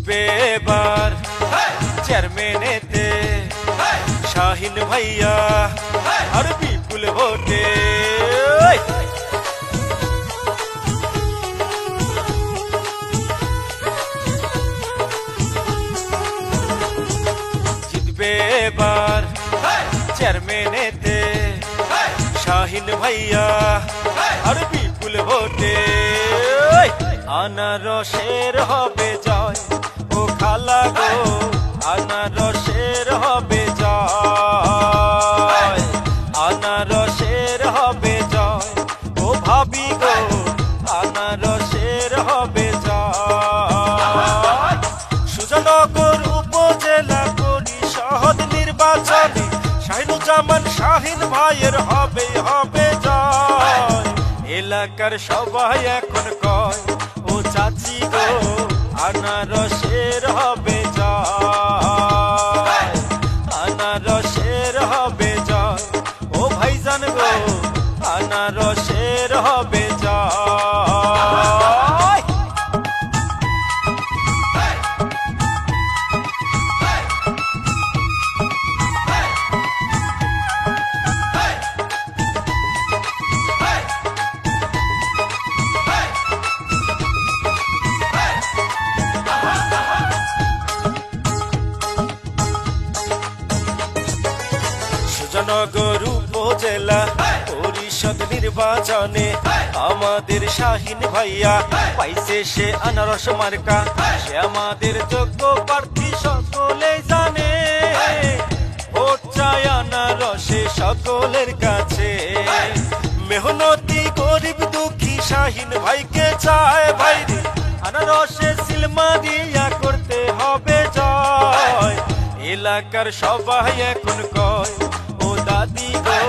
এবার চেয়ারম্যানেতে শাহিন ভাইয়া আর বিপুল ভোটে জিতবে এবার চেয়ারম্যানেতে শাহিন ভাইয়া আর বিপুল ভোটে আনারসের হবে জয় ও খালা গো আনারসের হবে জয় আনারসের হবে জয় ও ভাবি গো আনারসের হবে জয় সুজানগর উপজেলা পরিষদ নির্বাচনে শাহিনুজ্জামান শাহিন ভাইয়ের হবে হবে জয় এলাকার সবাই এখন কয় ও চাচি গো আনারসের হবে জয় আনারসের হবে জয় ও ভাইজান গো আনারসের হবে জয় সুজানগর উপজেলা পরিষদ নির্বাচনে আমাদের শাহিন ভাইয়া পাইছে সে আনারস মার্কা সে আমাদের যোগ্য প্রার্থী সকলে জানে ভোট চাই আনারসে সকলের কাছে মেহনতি গরিব দুঃখী শাহিন ভাইকে চায় ভাইরে আনারসে সিলমা দিয়া করতে হবে জয় এলাকার সবাই এখন কয় ও দাদি গো